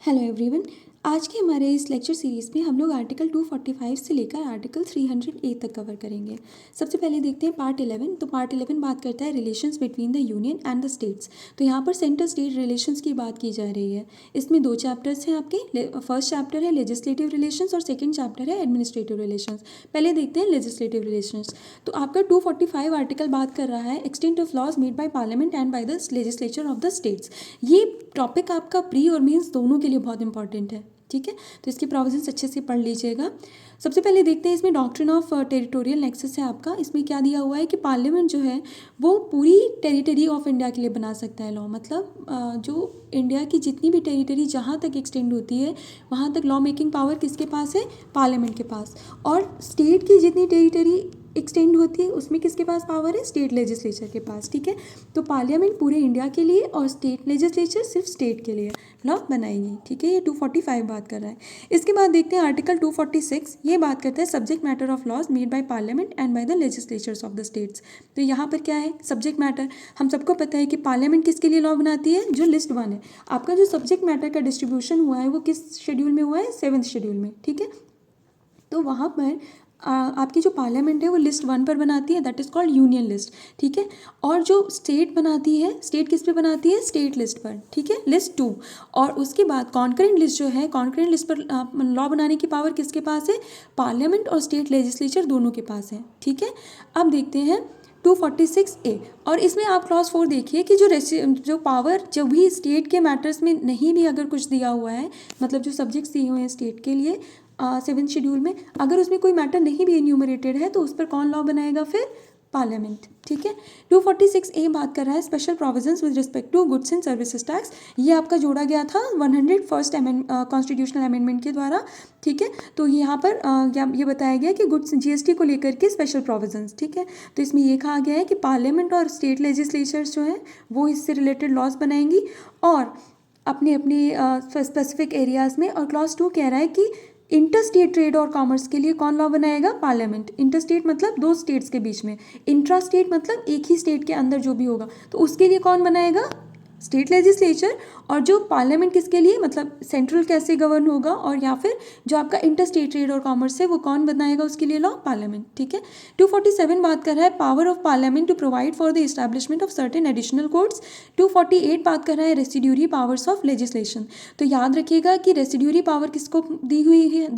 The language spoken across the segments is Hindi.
Hello everyone. आज के हमारे इस लेक्चर सीरीज़ में हम लोग आर्टिकल 245 से लेकर आर्टिकल 300A तक कवर करेंगे। सबसे पहले देखते हैं पार्ट 11। तो पार्ट 11 बात करता है relations between the union and the states. तो यहाँ पर सेंटर स्टेट रिलेशंस की बात की जा रही है। इसमें दो चैप्टर्स हैं आपके। फर्स्ट चैप्टर है लेजिस्लेटिव रिलेशंस और सेकेंड चैप्टर है एडमिनिस्ट्रेटिव रिलेशंस। पहले देखते हैं लेजिस्लेटिव रिलेशंस। तो आपका 245 आर्टिकल बात कर रहा है extent of laws made by parliament and by the legislature of the states. ये टॉपिक आपका प्री और मीन्स दोनों के लिए बहुत इंपॉर्टेंट है, ठीक है। तो इसके प्रोविजंस अच्छे से पढ़ लीजिएगा। सबसे पहले देखते हैं इसमें डॉक्ट्रिन ऑफ टेरिटोरियल नेक्सस है आपका। इसमें क्या दिया हुआ है कि पार्लियामेंट जो है वो पूरी टेरिटरी ऑफ इंडिया के लिए बना सकता है लॉ। मतलब जो इंडिया की जितनी भी टेरिटरी जहाँ तक एक्सटेंड होती है वहाँ तक लॉ मेकिंग पावर किसके पास है? पार्लियामेंट के पास। और स्टेट की जितनी टेरिटरी एक्सटेंड होती है उसमें किसके पास पावर है? स्टेट लेजिस्लेचर के पास, ठीक है। तो पार्लियामेंट पूरे इंडिया के लिए और स्टेट लेजिस्लेचर सिर्फ स्टेट के लिए लॉ बनाएगी, ठीक है। ये 245 बात कर रहा है। इसके बाद देखते हैं आर्टिकल 246। ये बात करता है subject matter of laws made by parliament and by the legislatures of the states. तो यहाँ पर क्या है? Subject matter. हम सबको पता है कि पार्लियामेंट किसके लिए लॉ बनाती है? जो लिस्ट 1 है। आपका जो सब्जेक्ट मैटर का डिस्ट्रीब्यूशन हुआ है वो किस शेड्यूल में हुआ है? 7th शेड्यूल में, ठीक है। तो वहाँ पर आपकी जो पार्लियामेंट है वो लिस्ट 1 पर बनाती है, that is called union list, ठीक है। और जो स्टेट बनाती है, स्टेट किस पे बनाती है? स्टेट लिस्ट पर, ठीक है, लिस्ट 2। और उसके बाद कॉन्करेंट लिस्ट जो है, कॉन्करेंट लिस्ट पर लॉ बनाने की पावर किसके पास है? पार्लियामेंट और स्टेट लेजिस्लेचर दोनों के पास है, ठीक है। अब देखते हैं 246A। और इसमें आप क्लॉज 4 देखिए कि जो पावर जो भी स्टेट के मैटर्स में नहीं भी अगर कुछ दिया हुआ है, मतलब जो सब्जेक्ट्स दिए हुए हैं स्टेट के लिए 7th शेड्यूल में, अगर उसमें कोई मैटर नहीं भी इन्यूमरेटेड है तो उस पर कौन लॉ बनाएगा? फिर पार्लियामेंट, ठीक है। 246A बात कर रहा है special provisions with respect to goods and services tax. ये आपका जोड़ा गया था 101st कॉन्स्टिट्यूशनल अमेंडमेंट के द्वारा, ठीक है। तो यहाँ पर ये बताया गया कि गुड्स जीएसटी को लेकर के स्पेशल प्रोविजंस, ठीक है। तो इसमें ये कहा गया है कि पार्लियामेंट और स्टेट लेजिस्लेचर्स जो हैं वो इससे रिलेटेड लॉज बनाएंगी और अपने अपने स्पेसिफिक एरियाज़ में। और क्लॉज 2 कह रहा है कि इंटर स्टेट ट्रेड और कॉमर्स के लिए कौन लॉ बनाएगा? पार्लियामेंट। इंटर स्टेट मतलब दो स्टेट्स के बीच में, इंट्रा स्टेट मतलब एक ही स्टेट के अंदर जो भी होगा, तो उसके लिए कौन बनाएगा? State legislature. और जो पार्लियामेंट किसके लिए, मतलब सेंट्रल कैसे गवर्न होगा, और या फिर जो आपका इंटर स्टेट ट्रेड और कॉमर्स है वो कौन बनाएगा उसके लिए लॉ? पार्लियामेंट, ठीक है। 247 बात कर रहा है power of parliament to provide for the establishment of certain additional courts. 248 बात कर रहा है रेसिड्यूरी पावर्स ऑफ लेजिस्लेशन। तो याद रखिएगा कि रेसिड्यूरी पावर किसको दी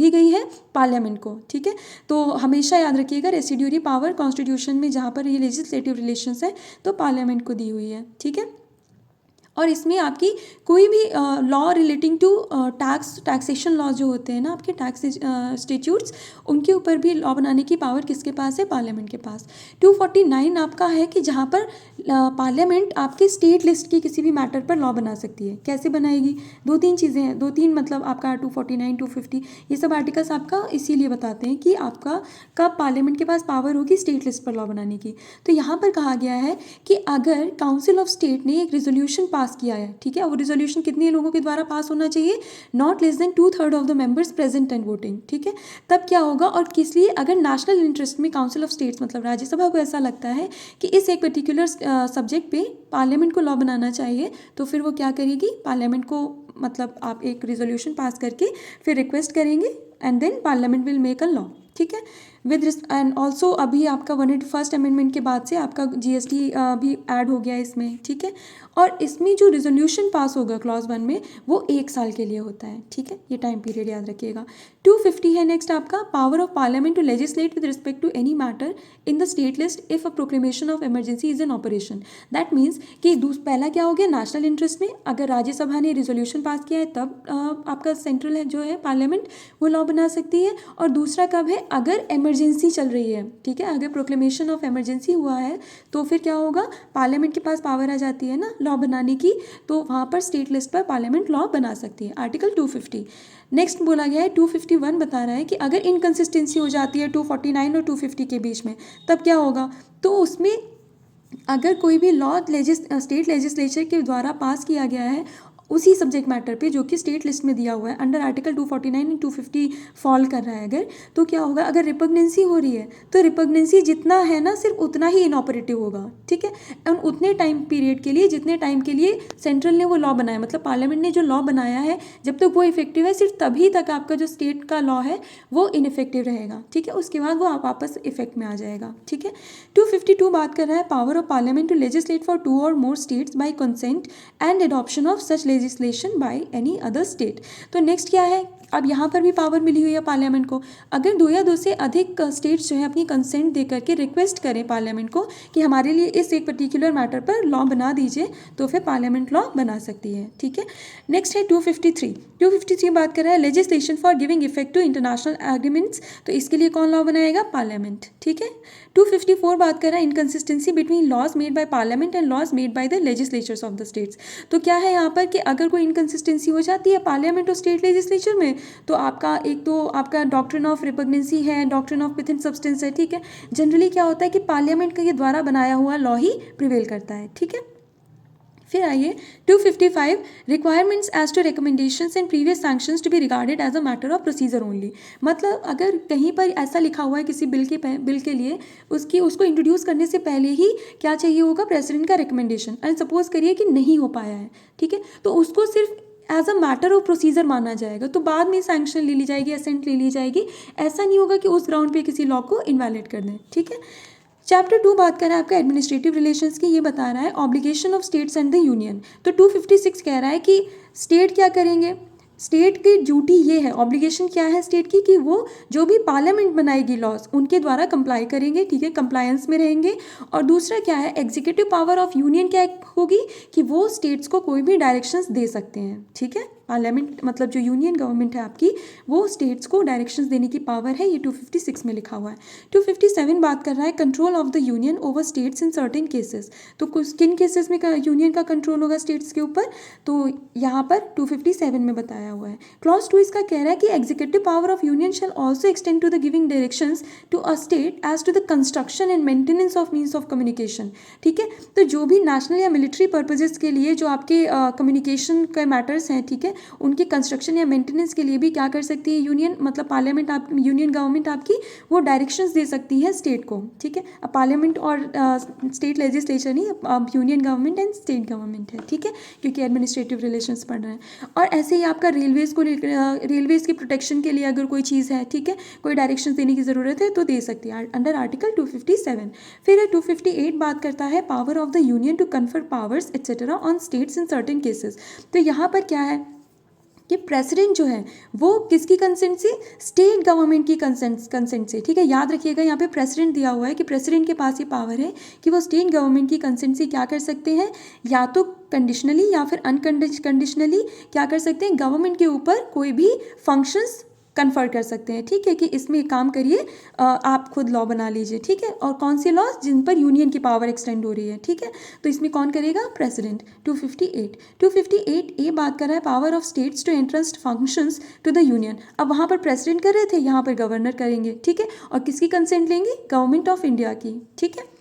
गई है? पार्लियामेंट को, ठीक है। तो हमेशा याद रखिएगा रेसिड्यूरी पावर कॉन्स्टिट्यूशन में जहाँ पर ये लेजिस्लेटिव रिलेशंस है तो पार्लियामेंट को दी हुई है, ठीक है। और इसमें आपकी कोई भी law relating to taxation law जो होते हैं ना आपके टैक्स स्टेट्यूट्स, उनके ऊपर भी लॉ बनाने की पावर किसके पास है? पार्लियामेंट के पास। 249 आपका है कि जहाँ पर पार्लियामेंट आपके स्टेट लिस्ट की किसी भी मैटर पर लॉ बना सकती है। कैसे बनाएगी? 2-3 चीज़ें हैं, 2-3 मतलब आपका 249, 250 ये सब आर्टिकल्स आपका इसीलिए बताते हैं कि आपका कब पार्लियामेंट के पास पावर होगी स्टेट लिस्ट पर लॉ बनाने की। तो यहाँ पर कहा गया है कि अगर काउंसिल ऑफ स्टेट ने एक रेजोल्यूशन पास किया है, ठीक है, और रेजोल्यूशन कितने लोगों के द्वारा पास होना चाहिए? Not less than 2/3 of the members present and voting, ठीक है। तब क्या होगा और किस लिए? अगर नेशनल इंटरेस्ट में काउंसिल ऑफ स्टेट्स मतलब राज्यसभा को ऐसा लगता है कि इस एक पर्टिकुलर सब्जेक्ट पे पार्लियामेंट को लॉ बनाना चाहिए, तो फिर वो क्या करेगी? पार्लियामेंट को मतलब आप एक रेजोल्यूशन पास करके फिर रिक्वेस्ट करेंगे and then parliament will make a law, ठीक है। विद एंड ऑल्सो अभी आपका 101st अमेंडमेंट के बाद से आपका जीएसटी भी ऐड हो गया इसमें, ठीक है। और इसमें जो रेजोल्यूशन पास होगा क्लॉज 1 में वो 1 साल के लिए होता है, ठीक है। ये टाइम पीरियड याद रखिएगा। 250 है नेक्स्ट आपका power of parliament to legislate with respect to any matter in the state list if a proclamation of emergency is in operation. That means कि पहला क्या हो गया? नेशनल इंटरेस्ट में अगर राज्यसभा ने रेजोल्यूशन पास किया है तब आपका सेंट्रल है जो है पार्लियामेंट वो लॉ बना सकती है। और दूसरा कब है? अगर इमरजेंसी चल रही है, ठीक है, अगर प्रोक्लेमेशन ऑफ इमरजेंसी हुआ है तो फिर क्या होगा? पार्लियामेंट के पास पावर आ जाती है ना लॉ बनाने की, तो वहाँ पर स्टेट लिस्ट पर पार्लियामेंट लॉ बना सकती है। आर्टिकल 250 नेक्स्ट बोला गया है 251 बता रहा है कि अगर इनकन्सिस्टेंसी हो जाती है 249 और 250 के बीच में तब क्या होगा? तो उसमें अगर कोई भी लॉ स्टेट लेजिस्लेचर के द्वारा पास किया गया है उसी सब्जेक्ट मैटर पे जो कि स्टेट लिस्ट में दिया हुआ है अंडर आर्टिकल 249 एंड 250 फॉल कर रहा है अगर, तो क्या होगा, अगर रिपग्नेंसी हो रही है तो रिपग्नेंसी जितना है ना सिर्फ उतना ही इनऑपरेटिव होगा, ठीक है, और उतने टाइम पीरियड के लिए जितने टाइम के लिए सेंट्रल ने वो लॉ बनाया, मतलब पार्लियामेंट ने जो लॉ बनाया है जब तक वो इफेक्टिव है सिर्फ तभी तक आपका जो स्टेट का लॉ है वो इनइफेक्टिव रहेगा, ठीक है, उसके बाद वो आप वापस इफेक्ट में आ जाएगा, ठीक है। 252 बात कर रहा है power of parliament to legislate for 2 और more states by consent and adoption of such legislation by any other state. तो नेक्स्ट क्या है, अब यहाँ पर भी पावर मिली हुई है पार्लियामेंट को, अगर 2 या 2 से अधिक स्टेट्स जो है अपनी कंसेंट दे करके रिक्वेस्ट करें पार्लियामेंट को कि हमारे लिए इस एक पर्टिकुलर मैटर पर लॉ बना दीजिए, तो फिर पार्लियामेंट लॉ बना सकती है, ठीक है। नेक्स्ट है 253 बात कर रहा है legislation for giving effect to international agreements, तो इसके लिए कौन लॉ बनाएगा, पार्लियामेंट, ठीक है। 254 बात कर रहा है inconsistency between laws made by parliament and laws made by the legislatures of the states. तो क्या है यहाँ पर कि अगर कोई इनकन्सिस्टेंसी हो जाती है पार्लियामेंट और स्टेट लेजिस्लेचर में, तो आपका एक तो आपका डॉक्ट्रिन ऑफ रिपग्नेंसी है, डॉक्ट्रिन ऑफ पिथिन सब्सटेंस है, ठीक है। जनरली क्या होता है कि पार्लियामेंट के द्वारा बनाया हुआ लॉ ही प्रिवेल करता है, ठीक है। फिर आइए 255 requirements as to recommendations and previous sanctions to be regarded as a matter of procedure only. मतलब अगर कहीं पर ऐसा लिखा हुआ है किसी बिल के लिए उसको इंट्रोड्यूस करने से पहले ही क्या चाहिए होगा, प्रेसिडेंट का रिकमेंडेशन, एंड सपोज करिए कि नहीं हो पाया है, ठीक है, तो उसको सिर्फ as a matter of procedure माना जाएगा, तो बाद में सैंक्शन ले ली जाएगी, असेंट ले ली जाएगी, ऐसा नहीं होगा कि उस ग्राउंड पे किसी लॉ को इनवैलिड कर दें, ठीक है। चैप्टर 2 बात कर रहा है आपका एडमिनिस्ट्रेटिव रिलेशंस की, ये बता रहा है obligation of states and the union. तो 256 कह रहा है कि स्टेट क्या करेंगे, स्टेट की ड्यूटी ये है, ऑब्लिगेशन क्या है स्टेट की, कि वो जो भी पार्लियामेंट बनाएगी लॉज उनके द्वारा कंप्लाई करेंगे, ठीक है, कंप्लायंस में रहेंगे। और दूसरा क्या है, एग्जीक्यूटिव पावर ऑफ यूनियन क्या होगी कि वो स्टेट्स को कोई भी डायरेक्शंस दे सकते हैं, ठीक है। पार्लियामेंट मतलब जो यूनियन गवर्नमेंट है आपकी, वो स्टेट्स को डायरेक्शंस देने की पावर है, ये 256 में लिखा हुआ है। 257 बात कर रहा है control of the union over states in certain cases. तो कुछ किन केसेस में यूनियन का कंट्रोल होगा स्टेट्स के ऊपर, तो यहाँ पर 257 में बताया हुआ है। क्लॉज 2 इसका कह रहा है कि executive power of union shall also extend to the giving directions to a state as to the construction and maintenance of means of communication, ठीक है। तो जो भी नेशनल या मिलिट्री पर्पजेस के लिए जो आपके कम्युनिकेशन के मैटर्स हैं, ठीक है, उनके कंस्ट्रक्शन या मेंटेनेंस के लिए भी क्या कर सकती है यूनियन, मतलब पार्लियामेंट आप यूनियन गवर्नमेंट आपकी वो डायरेक्शंस दे सकती है स्टेट को, ठीक है। अब पार्लियामेंट और स्टेट लेजिस्लेचर नहीं, अब union government and state government है, ठीक है, क्योंकि एडमिनिस्ट्रेटिव रिलेशंस पढ़ रहे हैं। और ऐसे ही आपका रेलवेज़ की प्रोटेक्शन के लिए अगर कोई चीज़ है, ठीक है, कोई डायरेक्शंस देने की ज़रूरत है तो दे सकती है अंडर आर्टिकल 257। फिर 258 बात करता है power of the union to confer powers etcetera on states in certain cases. तो यहाँ पर क्या है कि प्रेसिडेंट जो है वो किसकी कंसेंट से, स्टेट गवर्नमेंट की कंसेंट से, ठीक है। याद रखिएगा यहाँ पे प्रेसिडेंट दिया हुआ है कि प्रेसिडेंट के पास ये पावर है कि वो स्टेट गवर्नमेंट की कंसेंट से क्या कर सकते हैं, या तो कंडीशनली या फिर अनकंडीशनली क्या कर सकते हैं, गवर्नमेंट के ऊपर कोई भी फंक्शंस कन्फर कर सकते हैं, ठीक है, कि इसमें काम करिए, आप खुद लॉ बना लीजिए, ठीक है। और कौन से लॉ, जिन पर यूनियन की पावर एक्सटेंड हो रही है, ठीक है, तो इसमें कौन करेगा, प्रेसिडेंट। 258 ए बात कर रहा है power of states to entrust functions to the union. अब वहाँ पर प्रेसिडेंट कर रहे थे, यहाँ पर गवर्नर करेंगे, ठीक है, और किसकी कंसेंट लेंगे, गवर्नमेंट ऑफ इंडिया की, ठीक है।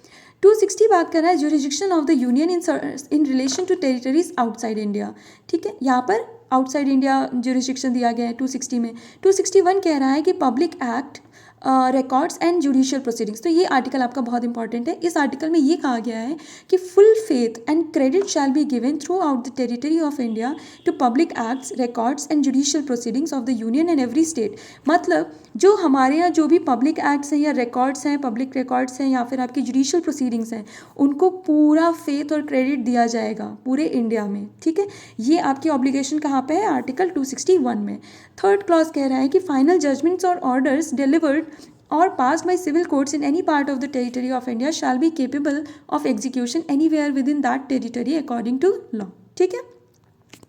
260 बात कर रहा है jurisdiction of the union in relation to territories outside India, ठीक है, यहाँ पर आउटसाइड इंडिया जुरिडिक्शन दिया गया है 260 में। 261 कह रहा है कि public act records and judicial proceedings. तो ये आर्टिकल आपका बहुत इंपॉर्टेंट है। इस आर्टिकल में ये कहा गया है कि full faith and credit shall be given throughout the territory of India to public acts, records and judicial proceedings of the union and every state. मतलब जो हमारे यहाँ जो भी पब्लिक एक्ट्स हैं या रिकॉर्ड्स हैं, पब्लिक रिकॉर्ड्स हैं या फिर आपकी जुडिशियल प्रोसीडिंग्स हैं, उनको पूरा फेथ और क्रेडिट दिया जाएगा पूरे इंडिया में, ठीक है। ये आपकी ऑब्लिगेशन कहाँ पे है, आर्टिकल 261 में। थर्ड क्लॉज कह रहा है कि फाइनल जजमेंट्स और orders delivered or passed by civil courts in any part of the territory of India shall be capable of execution anywhere within that territory according to law, ठीक है।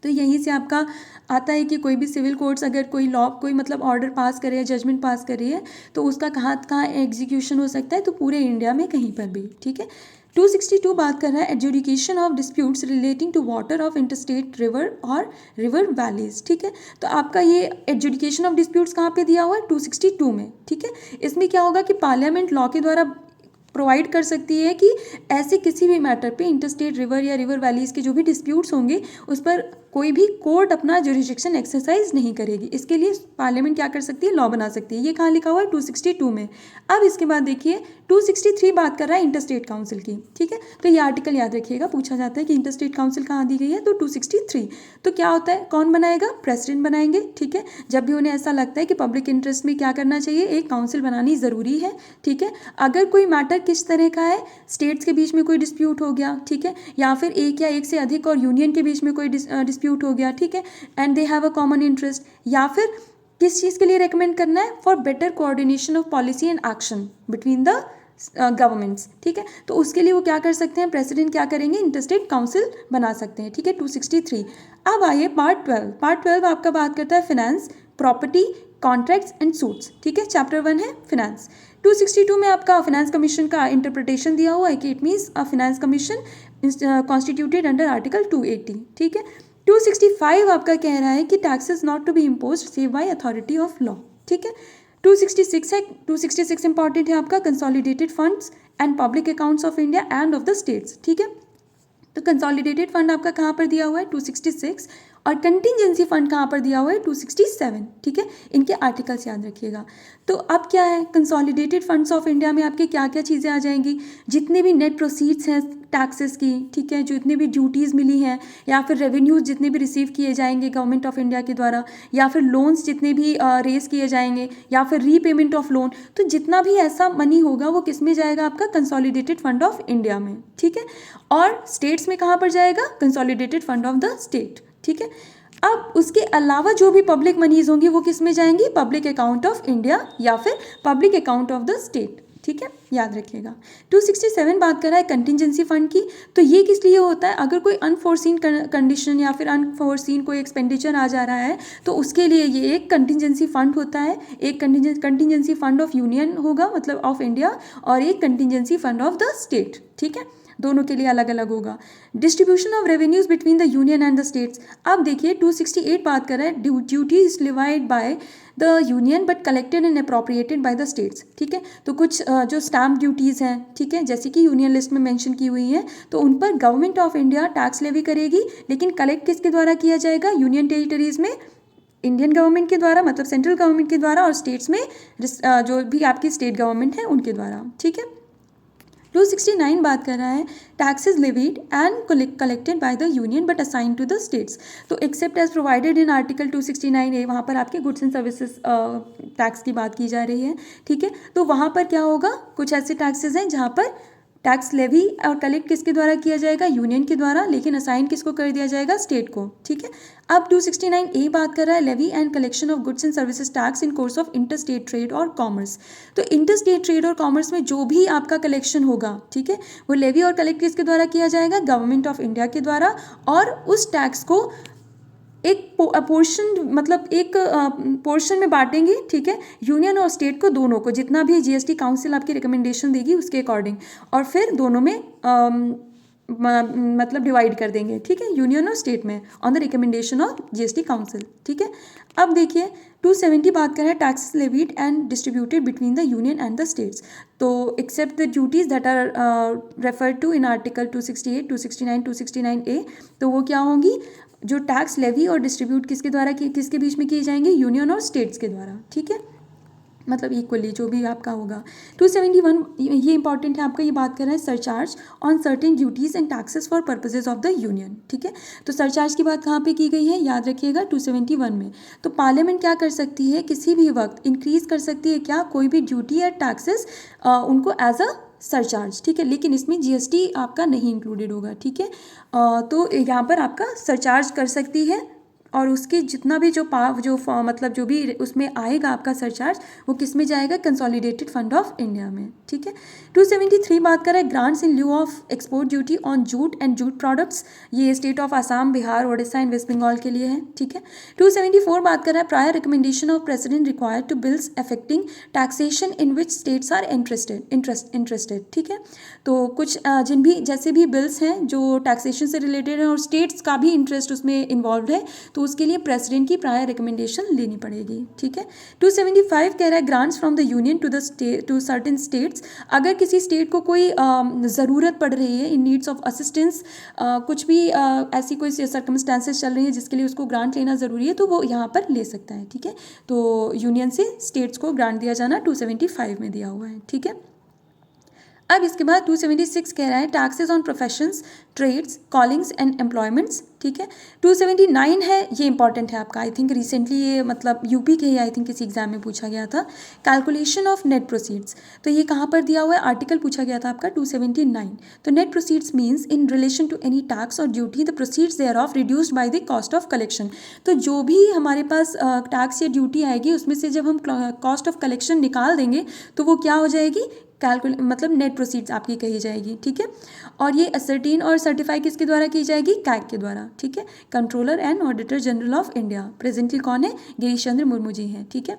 तो यहीं से आपका आता है कि कोई भी सिविल कोर्ट्स अगर कोई लॉ कोई मतलब ऑर्डर पास करे या जजमेंट पास कर रही है तो उसका कहाँ कहाँ एग्जीक्यूशन हो सकता है, तो पूरे इंडिया में कहीं पर भी, ठीक है। 262 बात कर रहा है adjudication of disputes relating to water of interstate river और रिवर वैलीज, ठीक है। तो आपका ये एडजुडिकेशन ऑफ डिस्प्यूट्स कहाँ पे दिया हुआ है, 262 में, ठीक है। इसमें क्या होगा कि पार्लियामेंट लॉ के द्वारा प्रोवाइड कर सकती है कि ऐसे किसी भी मैटर पे इंटरस्टेट रिवर या रिवर वैलीज के जो भी डिस्प्यूट्स होंगे उस पर कोई भी कोर्ट अपना जुरिडिक्शन एक्सरसाइज नहीं करेगी। इसके लिए पार्लियामेंट क्या कर सकती है, लॉ बना सकती है। ये कहाँ लिखा हुआ है, 262 में। अब इसके बाद देखिए 263 बात कर रहा है इंटरस्टेट काउंसिल की, ठीक है। तो ये आर्टिकल याद रखिएगा, पूछा जाता है कि इंटरस्टेट काउंसिल कहाँ दी गई है, तो 263। तो क्या होता है, कौन बनाएगा, प्रेसिडेंट बनाएंगे, ठीक है। जब भी उन्हें ऐसा लगता है कि पब्लिक इंटरेस्ट में क्या करना चाहिए, एक काउंसिल बनानी ज़रूरी है, ठीक है। अगर कोई मैटर किस तरह का है, स्टेट्स के बीच में कोई डिस्प्यूट हो गया, ठीक है, या फिर एक या एक से अधिक और यूनियन के बीच में कोई डिस्प्यूट हो गया, ठीक है, and they have a common interest, या फिर किस चीज़ के लिए रेकमेंड करना है, for better coordination of policy and action between the governments, ठीक है। तो उसके लिए वो क्या कर सकते हैं, प्रेसिडेंट क्या करेंगे, इंटरस्टेट काउंसिल बना सकते हैं, ठीक है। 263। अब आइए पार्ट 12। पार्ट 12 आपका बात करता है finance, property, contracts and suits, ठीक है। चैप्टर 1 है फिनेंस। 262 में आपका फाइनेंस कमीशन का इंटरप्रिटेशन दिया हुआ है कि it means a finance commission constituted under article 280, ठीक है। 265 आपका कह रहा है कि taxes not to be imposed save by authority of law, ठीक है। 266 है, 266 इंपॉर्टेंट है आपका consolidated funds and public accounts of India and of the states, ठीक है। तो कंसोलिडेटेड फंड आपका कहाँ पर दिया हुआ है, 266, और कंटिजेंसी फंड कहाँ पर दिया हुआ है, 267, ठीक है। इनके आर्टिकल्स याद रखिएगा। तो अब क्या है, कंसोलिडेटेड फंड्स ऑफ इंडिया में आपके क्या क्या चीज़ें आ जाएंगी, जितने भी नेट प्रोसीड्स हैं टैक्सेस की, ठीक है, जो जितनी भी ड्यूटीज़ मिली हैं या फिर रेवेन्यूज़ जितने भी रिसीव किए जाएंगे गवर्नमेंट ऑफ इंडिया के द्वारा, या फिर लोन्स जितने भी रेस किए जाएंगे, या फिर रीपेमेंट ऑफ लोन, तो जितना भी ऐसा मनी होगा वो किस में जाएगा, आपका कंसोलिडेटेड फंड ऑफ इंडिया में, ठीक है। और स्टेट्स में कहाँ पर जाएगा, consolidated fund of the state, ठीक है। अब उसके अलावा जो भी पब्लिक मनीज होंगी वो किस में जाएंगी, पब्लिक अकाउंट ऑफ इंडिया या फिर public account of the state, ठीक है, याद रखिएगा। 267 बात कर रहा है कंटिजेंसी फंड की। तो ये किस लिए होता है, अगर कोई अनफोर्सीन कंडीशन या फिर अनफोर्सीन कोई एक्सपेंडिचर आ जा रहा है तो उसके लिए ये एक कंटिजेंसी फंड होता है। एक कंटिजेंसी फंड ऑफ यूनियन होगा, मतलब ऑफ इंडिया, और एक contingency fund of the state, ठीक है, दोनों के लिए अलग अलग होगा। Distribution of revenues between the union and the states. अब देखिए 268 बात कर रहा है duty is levied by the union but collected and appropriated by the states, ठीक है। तो कुछ जो स्टैम्प ड्यूटीज़ हैं, ठीक है, जैसे कि यूनियन लिस्ट में मेंशन की हुई हैं, तो उन पर government of India tax levy करेगी, लेकिन कलेक्ट किसके द्वारा किया जाएगा, यूनियन टेरिटरीज में इंडियन गवर्नमेंट के द्वारा, मतलब सेंट्रल गवर्नमेंट के द्वारा, और स्टेट्स में जो भी आपकी स्टेट गवर्नमेंट है उनके द्वारा, ठीक है। 269 बात कर रहा है taxes levied and collected by the union but assigned to the states. तो except as provided in article 269A, वहाँ पर आपके गुड्स एंड सर्विसेज टैक्स की बात की जा रही है, ठीक है। तो वहाँ पर क्या होगा, कुछ ऐसे टैक्सेस हैं जहाँ पर टैक्स लेवी और कलेक्ट किसके द्वारा किया जाएगा, यूनियन के द्वारा, लेकिन असाइन किसको कर दिया जाएगा, स्टेट को, ठीक है। अब 269A बात कर रहा है levy and collection of goods and services tax in course of interstate trade और कॉमर्स। तो इंटरस्टेट ट्रेड और कॉमर्स में जो भी आपका कलेक्शन होगा, ठीक है, वो लेवी और कलेक्ट किसके द्वारा किया जाएगा, गवर्नमेंट ऑफ इंडिया के द्वारा, और उस टैक्स को एक पोर्शन, मतलब एक पोर्शन में बांटेंगे, ठीक है, यूनियन और स्टेट को, दोनों को, जितना भी जीएसटी काउंसिल आपकी रिकमेंडेशन देगी उसके अकॉर्डिंग, और फिर दोनों में मतलब डिवाइड कर देंगे, ठीक है, यूनियन और स्टेट में on the recommendation of GST council, ठीक है। अब देखिए 270 बात कर रहे हैं taxes levied and distributed between the union and the states. तो except the duties that are referred to in article 268, 269, 269A, तो वो क्या होंगी, जो टैक्स लेवी और डिस्ट्रीब्यूट किसके द्वारा किसके बीच में किए जाएंगे, यूनियन और स्टेट्स के द्वारा, ठीक है, मतलब इक्वली जो भी आपका होगा। 271 ये इंपॉर्टेंट है आपका, ये बात कर रहा है surcharge on certain duties and taxes for purposes of the union, ठीक है। तो सरचार्ज की बात कहाँ पे की गई है, याद रखिएगा 271 में। तो पार्लियामेंट क्या कर सकती है, किसी भी वक्त इंक्रीज कर सकती है क्या, कोई भी ड्यूटी या टैक्सेस उनको एज अ सरचार्ज, ठीक है, लेकिन इसमें जीएसटी आपका नहीं इंक्लूडेड होगा, ठीक है। तो यहाँ पर आपका सरचार्ज कर सकती है, और उसके जितना भी जो मतलब जो भी उसमें आएगा आपका सरचार्ज, वो किस में जाएगा, कंसोलिडेटेड फंड ऑफ इंडिया में, ठीक है। 273 बात कर रहा है grants in lieu of export duty on jute and jute products. ये state of Assam, Bihar, Odisha and West Bengal के लिए है, ठीक है। 274 बात कर रहा है prior recommendation of president required to bills affecting taxation in which states are interested, ठीक है। तो कुछ जिन भी जैसे भी बिल्स हैं जो टैक्सेशन से रिलेटेड हैं और स्टेट्स का भी इंटरेस्ट उसमें इन्वॉल्व है, तो तो उसके लिए प्रेसिडेंट की प्रायर रिकमेंडेशन लेनी पड़ेगी, ठीक है। 275 कह रहा है grants from the union to certain states. अगर किसी स्टेट को कोई ज़रूरत पड़ रही है, इन नीड्स ऑफ असिस्टेंस, कुछ भी ऐसी कोई सर्कमस्टांसेस चल रही है जिसके लिए उसको ग्रांट लेना ज़रूरी है, तो वो यहाँ पर ले सकता है, ठीक है। तो यूनियन से स्टेट्स को ग्रांट दिया जाना 275 में दिया हुआ है, ठीक है। अब इसके बाद 276 कह रहा है taxes on professions, trades, callings and employments, ठीक है। 279 है, ये इंपॉर्टेंट है आपका, आई थिंक रिसेंटली ये मतलब यूपी के ही आई थिंक किसी एग्जाम में पूछा गया था। कैलकुलेशन ऑफ नेट प्रोसीड्स, तो ये कहाँ पर दिया हुआ है, आर्टिकल पूछा गया था आपका 279। तो net proceeds means in relation to any tax और duty the proceeds thereof reduced by the cost of collection. तो जो भी हमारे पास टैक्स या ड्यूटी आएगी उसमें से जब हम कॉस्ट ऑफ कलेक्शन निकाल देंगे तो वो क्या हो जाएगी, मतलब नेट प्रोसीड्स आपकी कही जाएगी, ठीक है। और ये असर्टीन और सर्टिफाई किसके द्वारा की जाएगी, कैग के द्वारा, ठीक है। Controller and auditor general of India presently कौन है, गिरीश चंद्र मुर्मू जी हैं, ठीक है।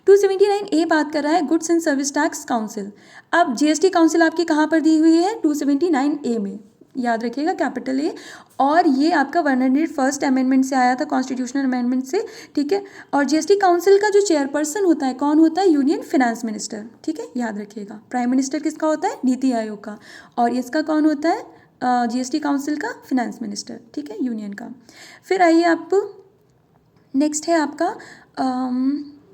279 बात कर रहा है goods and service tax council. अब जीएसटी काउंसिल आपकी कहाँ पर दी हुई है, 279 में, याद रखिएगा कैपिटल ए। और ये आपका 101st अमेंडमेंट से आया था, कॉन्स्टिट्यूशनल अमेंडमेंट से, ठीक है। और जीएसटी काउंसिल का जो चेयरपर्सन होता है कौन होता है, यूनियन फाइनेंस मिनिस्टर, ठीक है, याद रखिएगा। प्राइम मिनिस्टर किसका होता है, नीति आयोग का, और इसका कौन होता है, जीएसटी काउंसिल का फाइनेंस मिनिस्टर, ठीक है, यूनियन का। फिर आइए आप नेक्स्ट है आपका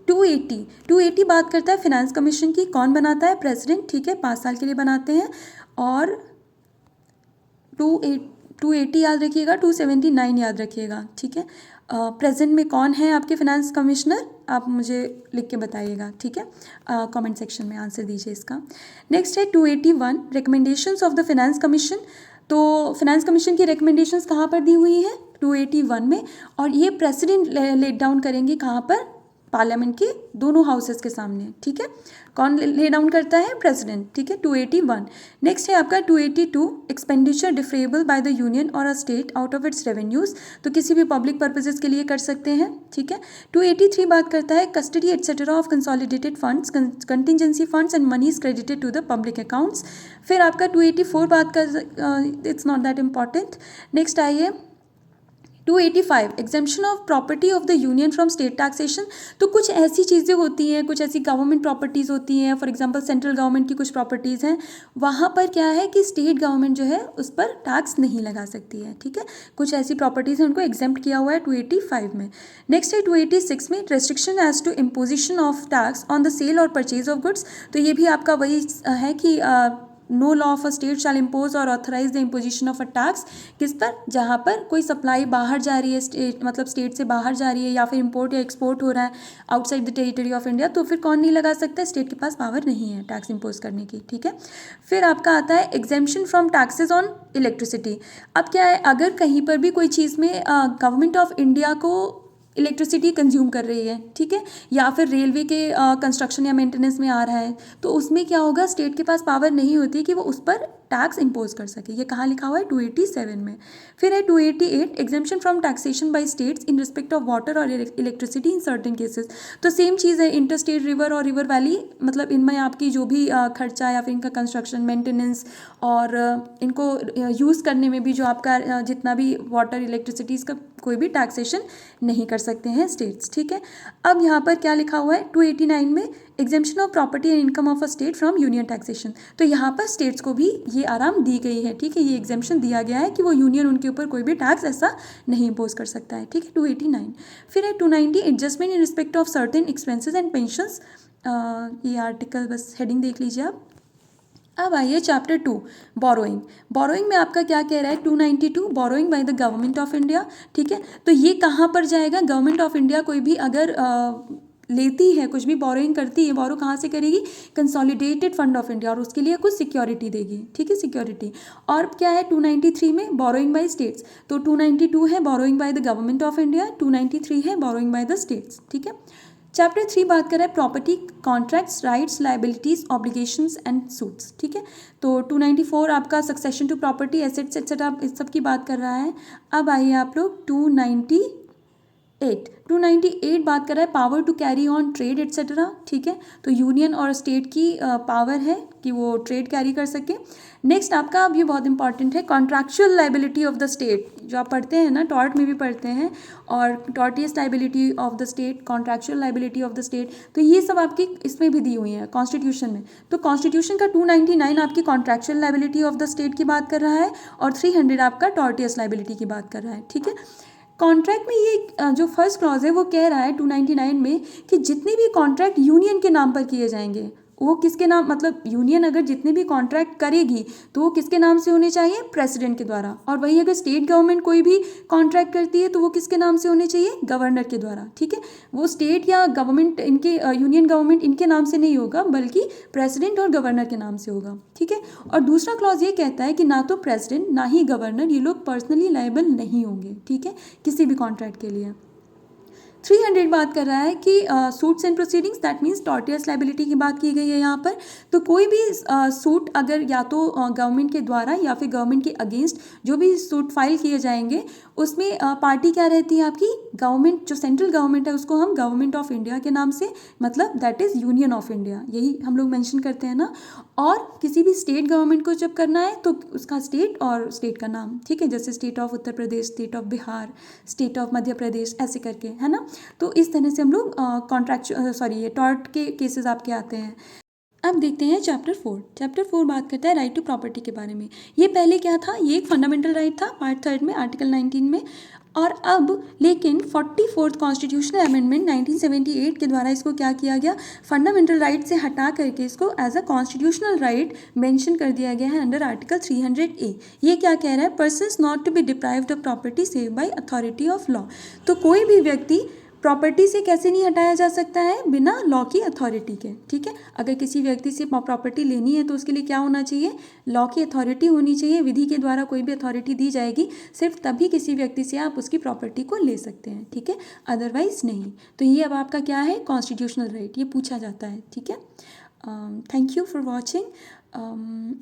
280 बात करता है फाइनेंस कमीशन की, कौन बनाता है, प्रेसिडेंट, ठीक है, 5 साल के लिए बनाते हैं। और 280 याद रखिएगा, 279 याद रखिएगा, ठीक है। प्रेजेंट में कौन है आपके फाइनेंस कमिश्नर, आप मुझे लिख के बताइएगा, ठीक है, कमेंट सेक्शन में आंसर दीजिए इसका। नेक्स्ट है 281 recommendations of the finance commission. तो फाइनेंस कमीशन की रिकमेंडेशंस कहाँ पर दी हुई है, 281 में, और ये प्रेसिडेंट लेट डाउन करेंगे कहाँ पर, पार्लियामेंट के दोनों हाउसेस के सामने, ठीक है। कौन ले डाउन करता है, प्रेसिडेंट, ठीक है, 281। नेक्स्ट है आपका 282 expenditure defrayable by the union और a state out of its revenues, तो किसी भी पब्लिक पर्पजेस के लिए कर सकते हैं, ठीक है। 283 बात करता है custody etcetera of consolidated funds, contingency funds and moneys credited to the public accounts. फिर आपका 284 बात कर, it's not that important. Next आइए 285 exemption of property of the union from state taxation. तो कुछ ऐसी चीज़ें होती हैं, कुछ ऐसी गवर्नमेंट प्रॉपर्टीज़ होती हैं, फॉर एग्जांपल सेंट्रल गवर्नमेंट की कुछ प्रॉपर्टीज़ हैं, वहाँ पर क्या है कि स्टेट गवर्नमेंट जो है उस पर टैक्स नहीं लगा सकती है, ठीक है। कुछ ऐसी प्रॉपर्टीज़ हैं उनको एग्जेम्प्ट किया हुआ है 285 में। नेक्स्ट है 286 में restriction as to imposition of tax on the sale और परचेज ऑफ गुड्स। तो ये भी आपका वही है कि no law of a state shall impose और authorise the imposition of a tax, किस पर, जहाँ पर कोई सप्लाई बाहर जा रही है, स्टेट मतलब स्टेट से बाहर जा रही है, या फिर इम्पोर्ट या एक्सपोर्ट हो रहा है outside the territory of India, तो फिर कौन नहीं लगा सकता, स्टेट के पास पावर नहीं है टैक्स इम्पोज करने की, ठीक है। फिर आपका आता है exemption from taxes on electricity. अब क्या है, अगर कहीं पर भी कोई चीज़ में गवर्नमेंट ऑफ इंडिया को इलेक्ट्रिसिटी कंज्यूम कर रही है, ठीक है, या फिर रेलवे के कंस्ट्रक्शन या मेंटेनेंस में आ रहा है, तो उसमें क्या होगा, स्टेट के पास पावर नहीं होती कि वो उस पर टैक्स इम्पोज कर सके। ये कहाँ लिखा हुआ है, 287 में। फिर है 288 exemption from taxation by states in respect of water और इलेक्ट्रिसिटी इन सर्टेन केसेस। तो सेम चीज़ है, इंटर स्टेट रिवर और रिवर वैली, मतलब इनमें आपकी जो भी खर्चा या फिर इनका कंस्ट्रक्शन, मेंटेनेंस और इनको यूज़ करने में भी जो आपका जितना भी वाटर, इलेक्ट्रिसिटी, इसका कोई भी टैक्सेशन नहीं कर सकते हैं स्टेट्स, ठीक है। अब यहाँ पर क्या लिखा हुआ है 289 में exemption of property and income of a state from union taxation. तो यहाँ पर स्टेट्स को भी ये आराम दी गई है, ठीक है, ये एग्जेम्पशन दिया गया है कि वो यूनियन उनके ऊपर कोई भी टैक्स ऐसा नहीं इम्पोज कर सकता है, ठीक है, 289। फिर है 290 adjustment in respect of certain expenses and pensions. ये आर्टिकल बस हेडिंग देख लीजिए आप। अब आइए चैप्टर 2 बोरोइंग। बोरोइंग में आपका क्या कह रहा है, 292 borrowing by the government of India, ठीक है। तो ये कहाँ पर जाएगा, गवर्नमेंट ऑफ इंडिया कोई भी अगर लेती है, कुछ भी बोरोइंग करती है, बोरो कहाँ से करेगी, कंसोलिडेटेड फंड ऑफ इंडिया, और उसके लिए कुछ सिक्योरिटी देगी, ठीक है, सिक्योरिटी। और क्या है 293 में बोरोइंग बाय स्टेट्स। तो 292 है borrowing by the government of India, 293 है बोरोइंग बाय द स्टेट्स, ठीक है। चैप्टर 3 बात कर रहा है property, contracts, rights, liabilities, obligations and suits, ठीक है। तो 294 आपका succession to property, assets etcetera, इस सब की बात कर रहा है। अब आइए आप लोग 295 298 बात कर रहा है power to carry on trade etcetera, ठीक है। तो यूनियन और स्टेट की पावर है कि वो ट्रेड कैरी कर सके। नेक्स्ट आपका, अब ये बहुत इंपॉर्टेंट है, contractual liability of the state, जो आप पढ़ते हैं ना, टॉर्ट में भी पढ़ते हैं, और tortious liability of the state, contractual liability of the state, तो ये सब आपकी इसमें भी दी हुई है कॉन्स्टिट्यूशन में। तो कॉन्स्टिट्यूशन का 299 आपकी contractual liability of the state की बात कर रहा है, और 300 आपका टॉर्टियस लाइबिलिटी की बात कर रहा है, ठीक है। कॉन्ट्रैक्ट में ये जो फर्स्ट क्लॉज है वो कह रहा है 299 में कि जितने भी कॉन्ट्रैक्ट यूनियन के नाम पर किए जाएंगे, वो किसके नाम, मतलब यूनियन अगर जितने भी कॉन्ट्रैक्ट करेगी तो वो किसके नाम से होने चाहिए, प्रेसिडेंट के द्वारा। और वही अगर स्टेट गवर्नमेंट कोई भी कॉन्ट्रैक्ट करती है तो वो किसके नाम से होने चाहिए, गवर्नर के द्वारा, ठीक है। वो स्टेट या गवर्नमेंट, इनके यूनियन गवर्नमेंट इनके नाम से नहीं होगा, बल्कि प्रेसिडेंट और गवर्नर के नाम से होगा, ठीक है। और दूसरा क्लॉज ये कहता है कि ना तो प्रेसिडेंट ना ही गवर्नर, ये लोग पर्सनली लायबल नहीं होंगे, ठीक है, किसी भी कॉन्ट्रैक्ट के लिए। 300 बात कर रहा है कि suits and proceedings, that means tortious liability की बात की गई है यहाँ पर। तो कोई भी सूट अगर या तो गवर्नमेंट के द्वारा या फिर गवर्नमेंट के अगेंस्ट जो भी सूट फाइल किए जाएंगे, उसमें पार्टी क्या रहती है आपकी, गवर्नमेंट, जो सेंट्रल गवर्नमेंट है उसको हम गवर्नमेंट ऑफ इंडिया के नाम से, मतलब that is union of India, यही हम लोग मेंशन करते हैं ना। और किसी भी स्टेट गवर्नमेंट को जब करना है तो उसका स्टेट और स्टेट का नाम, ठीक है, जैसे state of Uttar Pradesh, state of Bihar, state of Madhya Pradesh, ऐसे करके, है ना। तो इस तरह से हम लोग ये टॉर्ट के केसेस आपके आते हैं। अब देखते हैं चैप्टर 4। चैप्टर 4 बात करता है राइट टू प्रॉपर्टी के बारे में। ये पहले क्या था, ये एक फंडामेंटल राइट था पार्ट 3 में, आर्टिकल 19 में। और अब लेकिन 44th कॉन्स्टिट्यूशनल अमेंडमेंट 1978 के द्वारा इसको क्या किया गया, फंडामेंटल राइट से हटा करके इसको as a constitutional right mention कर दिया गया है अंडर आर्टिकल 300A। ये क्या कह रहा है, persons not to be deprived of property save by authority of law. तो कोई भी व्यक्ति प्रॉपर्टी से कैसे नहीं हटाया जा सकता है, बिना लॉ की अथॉरिटी के, ठीक है। अगर किसी व्यक्ति से प्रॉपर्टी लेनी है तो उसके लिए क्या होना चाहिए, लॉ की अथॉरिटी होनी चाहिए, विधि के द्वारा कोई भी अथॉरिटी दी जाएगी, सिर्फ तभी किसी व्यक्ति से आप उसकी प्रॉपर्टी को ले सकते हैं, ठीक है, अदरवाइज नहीं। तो ये अब आपका क्या है, कॉन्स्टिट्यूशनल राइट, ये पूछा जाता है, ठीक है। Thank you for watching.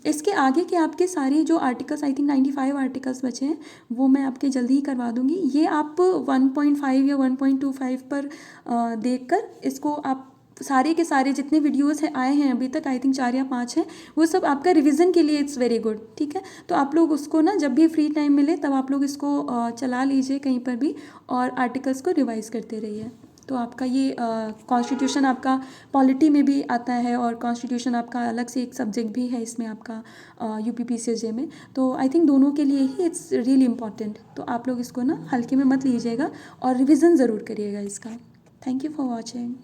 इसके आगे के आपके सारे जो आर्टिकल्स, आई थिंक 95 आर्टिकल्स बचे हैं, वो मैं आपके जल्दी ही करवा दूंगी। ये आप 1.5 या 1.25 पर देखकर इसको आप सारे के सारे जितने वीडियोस हैं आए हैं अभी तक, आई थिंक 4 या 5 हैं, वो सब आपका रिवीजन के लिए इट्स वेरी गुड, ठीक है। तो आप लोग उसको ना जब भी फ्री टाइम मिले तब आप लोग इसको चला लीजिए कहीं पर भी, और आर्टिकल्स को रिवाइज करते रहिए। तो आपका ये कॉन्स्टिट्यूशन आपका पॉलिटी में भी आता है, और कॉन्स्टिट्यूशन आपका अलग से एक सब्जेक्ट भी है इसमें आपका UPPCJ में। तो आई थिंक दोनों के लिए ही इट्स रियली इम्पॉर्टेंट। तो आप लोग इसको ना हल्के में मत लीजिएगा और रिविज़न ज़रूर करिएगा इसका। Thank you for watching.